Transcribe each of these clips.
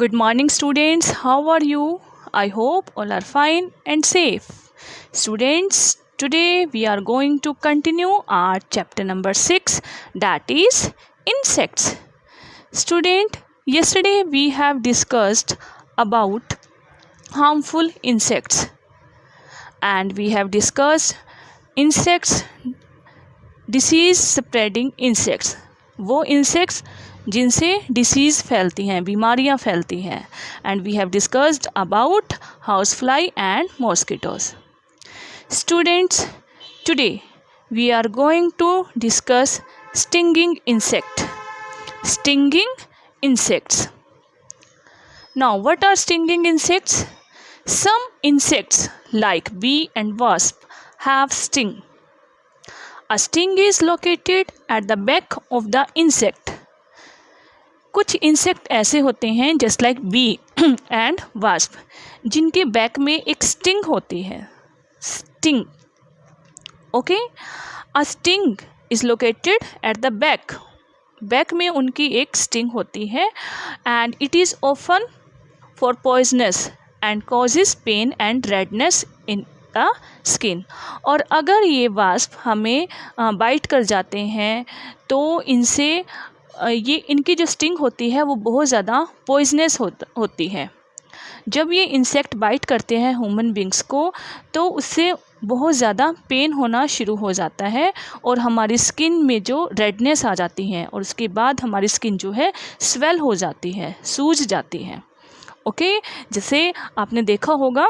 Good morning, students. How are you? I hope all are fine and safe. Students, today we are going to continue our chapter number 6, that is insects. Student, yesterday we have discussed about harmful insects and we have discussed insects, disease spreading insects. वो insects जिनसे disease फैलती हैं, बीमारियां फैलती हैं. And we have discussed about house fly and mosquitoes. Students, today we are going to discuss stinging insect. Stinging insects. Now, what are stinging insects? Some insects like bee and wasp have sting. A sting is located at the back of the insect. कुछ insect ऐसे होते हैं just like bee and wasp, जिनके back में एक sting होती है. Sting, okay. A sting is located at the back. Back में उनकी एक स्टिंग होती है and it is often for poisonous and causes pain and redness in the skin. और अगर ये वास्प हमें बाइट कर जाते हैं तो इनसे ये इनकी जो स्टिंग होती है वो बहुत ज़्यादा पॉइजनस होती है. जब ये इंसेक्ट बाइट करते हैं ह्यूमन बींग्स को तो उससे बहुत ज़्यादा पेन होना शुरू हो जाता है और हमारी स्किन में जो रेडनेस आ जाती है और उसके बाद हमारी स्किन जो है स्वेल हो जाती है, सूज जाती है. ओके, जैसे आपने देखा होगा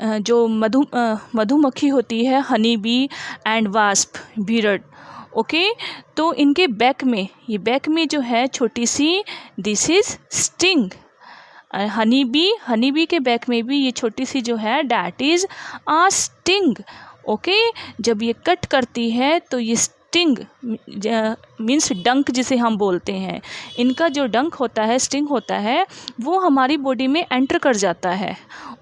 जो मधुमक्खी होती है, हनी बी एंड वास्प बीरड. ओके, तो इनके बैक में, ये बैक में जो है छोटी सी, this is sting. Honey bee के बैक में भी ये छोटी सी जो है that is a sting. Okay, जब ये कट करती है तो ये स्टिंग मीन्स डंक जिसे हम बोलते हैं, इनका जो डंक होता है, स्टिंग होता है, वो हमारी बॉडी में एंटर कर जाता है.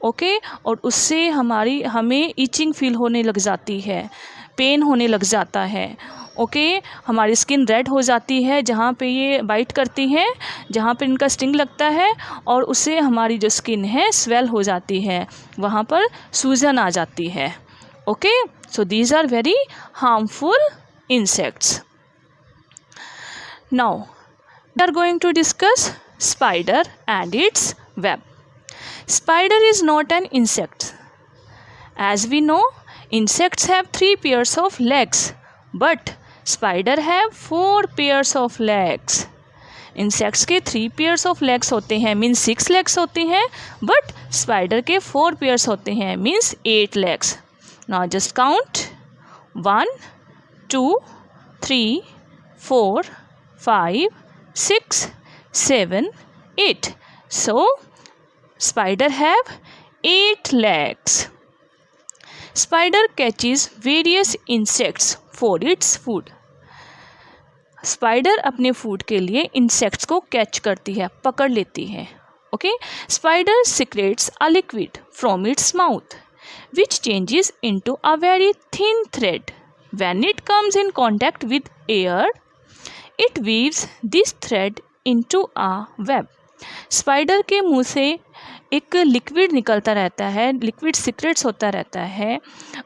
ओके, और उससे हमें ईचिंग फील होने लग जाती है, पेन होने लग जाता है. ओके, हमारी स्किन रेड हो जाती है जहाँ पे ये बाइट करती है, जहाँ पे इनका स्टिंग लगता है, और उससे हमारी जो स्किन है स्वेल हो जाती है, वहाँ पर सूजन आ जाती है. Okay, so these are very harmful insects. Now, we are going to discuss spider and its web. Spider is not an insect. As we know, insects have 3 pairs of legs, but spider have 4 pairs of legs. Insects के 3 pairs of legs होते हैं, means 6 legs होती हैं, but spider के 4 pairs होते हैं, means 8 legs. Now just count 1, 2, 3, 4, 5, 6, 7, 8. So, spider have 8 legs. Spider catches various insects for its food. Spider अपने food के लिए इंसेक्ट्स को कैच करती है, पकड़ लेती है. Okay? Spider secretes a liquid from its mouth, which changes into a very thin thread. When it comes in contact with air, it weaves this thread into a web. Spider के मुंह से एक liquid निकलता रहता है, liquid secrets होता रहता है,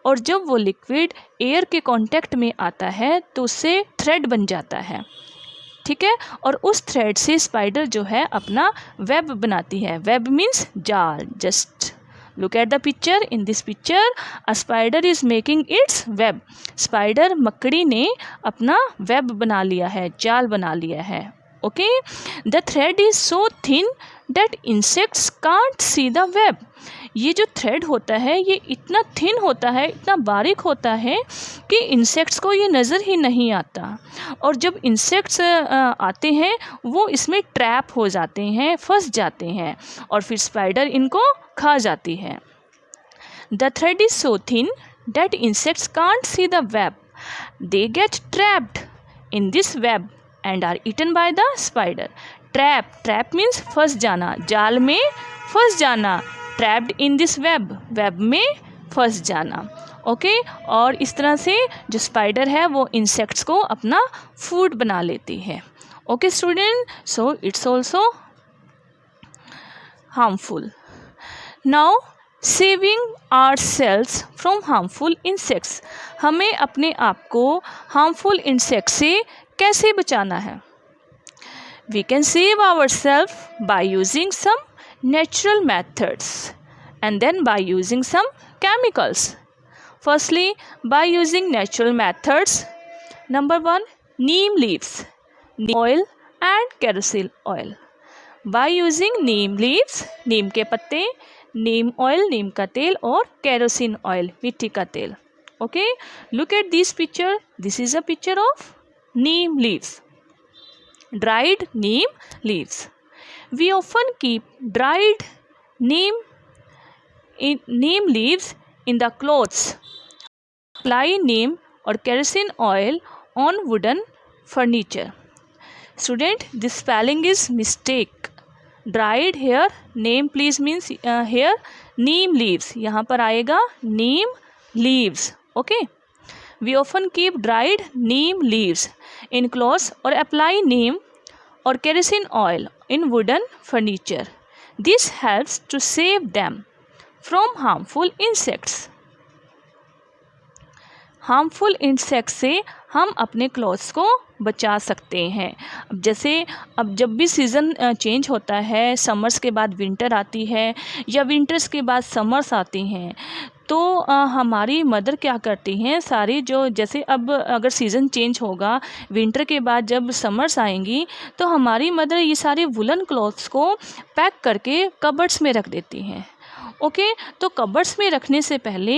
और जब वो लिक्विड एयर के कांटेक्ट में आता है तो उससे थ्रेड बन जाता है. ठीक है, और उस थ्रेड से स्पाइडर जो है अपना वेब बनाती है. वेब मीन्स जाल. Just look at the picture. In this picture a spider is making its web. spider मकड़ी ने अपना वेब बना लिया है, जाल बना लिया है. okay, the thread is so thin that insects can't see the web. ये जो थ्रेड होता है ये इतना थिन होता है, इतना बारीक होता है कि इंसेक्ट्स को ये नज़र ही नहीं आता. और जब इंसेक्ट्स आते हैं वो इसमें ट्रैप हो जाते हैं, फंस जाते हैं, और फिर स्पाइडर इनको खा जाती है. The thread is so thin that insects can't see the web. They get trapped in this web and are eaten by the spider. Trap means फंस जाना, जाल में फंस जाना. Trapped in this web, web में फंस जाना. ओके, और इस तरह से जो स्पाइडर है वो इंसेक्ट्स को अपना फूड बना लेती है. Okay student, so it's also harmful. Now saving our cells from harmful insects, हमें अपने आप को हार्मफुल इंसेक्ट से कैसे बचाना है? We can save our self by using some natural methods and then by using some chemicals. Firstly by using natural methods. Number 1, neem leaves, oil and kerosene oil. By using neem leaves, नीम के पत्ते, नीम oil, नीम का तेल, और kerosene oil, मिट्टी का तेल. Okay, look at this picture. This is a picture of Neem leaves, dried neem leaves. We often keep dried neem leaves in the clothes. Apply neem or kerosene oil on wooden furniture. Student, this spelling is mistake. Dried here, neem please means here neem leaves, यहाँ पर आएगा neem leaves. Okay, we often keep dried neem leaves in clothes or apply neem or kerosene oil in wooden furniture. This helps to save them from harmful insects. Harmful insect से हम अपने clothes को बचा सकते हैं. अब जैसे अब जब भी सीज़न चेंज होता है, समर्स के बाद विंटर आती है या विंटर्स के बाद समर्स आती हैं, तो हमारी मदर क्या करती हैं, सारी जो जैसे अब अगर सीज़न चेंज होगा, विंटर के बाद जब समर्स आएंगी, तो हमारी मदर ये सारे वुलन क्लॉथ्स को पैक करके कबर्ड्स में रख देती हैं. ओके, तो कबर्ड्स में रखने से पहले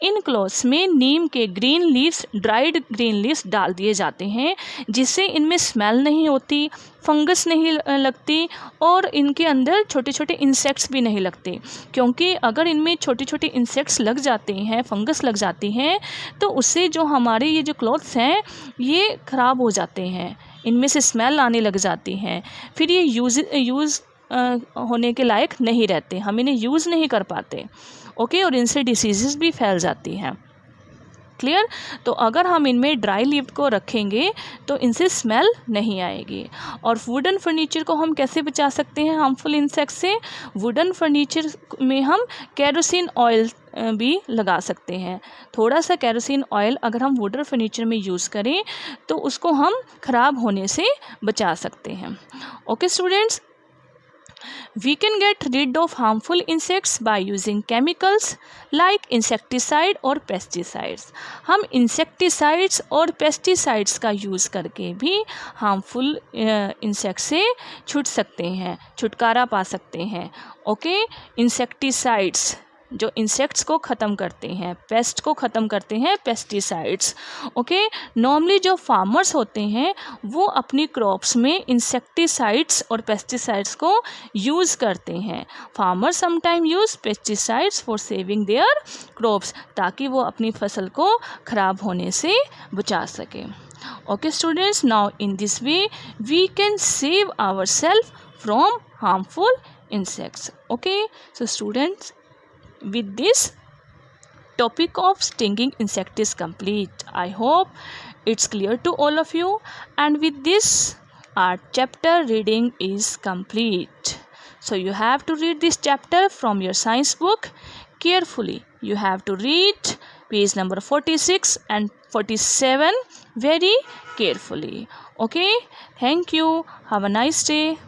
इन क्लॉथ्स में नीम के green leaves, dried green leaves डाल दिए जाते हैं, जिससे इनमें स्मेल नहीं होती, फंगस नहीं लगती और इनके अंदर छोटे छोटे इंसेक्ट्स भी नहीं लगते. क्योंकि अगर इनमें छोटे छोटे इंसेक्ट्स लग जाते हैं, फंगस लग जाती हैं, तो उससे जो हमारे ये जो क्लॉथ्स हैं ये ख़राब हो जाते हैं, इनमें से स्मेल आने लग जाती हैं, फिर ये यूज़ होने के लायक नहीं रहते, हम इन्हें यूज़ नहीं कर पाते. ओके, और इनसे डिसीज़ेस भी फैल जाती हैं. क्लियर? तो अगर हम इनमें ड्राई लीफ को रखेंगे तो इनसे स्मेल नहीं आएगी. और वुडन फर्नीचर को हम कैसे बचा सकते हैं हार्मफुल इंसेक्ट से? वुडन फर्नीचर में हम केरोसिन ऑयल भी लगा सकते हैं. थोड़ा सा केरोसिन ऑयल अगर हम वुडन फर्नीचर में यूज़ करें तो उसको हम ख़राब होने से बचा सकते हैं. Okay students, we can get rid of harmful insects by using chemicals like insecticide और pesticides. हम insecticides और pesticides का यूज़ करके भी harmful insect से छूट सकते हैं, छुटकारा पा सकते हैं. ओके, insecticides जो इंसेक्ट्स को ख़त्म करते हैं, पेस्ट को ख़त्म करते हैं, पेस्टिसाइड्स. ओके, नॉर्मली जो फार्मर्स होते हैं वो अपनी क्रॉप्स में इंसेक्टिसाइड्स और पेस्टिसाइड्स को यूज़ करते हैं. Farmer sometime use pesticides for saving there crops, ताकि वो अपनी फसल को ख़राब होने से बचा सकें. Okay students, now in this way we can save our self from harmful insects. Okay, so students, with this topic of stinging insect is complete. I hope it's clear to all of you, and with this our chapter reading is complete. So you have to read this chapter from your science book carefully. You have to read page number 46 and 47 very carefully. Okay, thank you, have a nice day.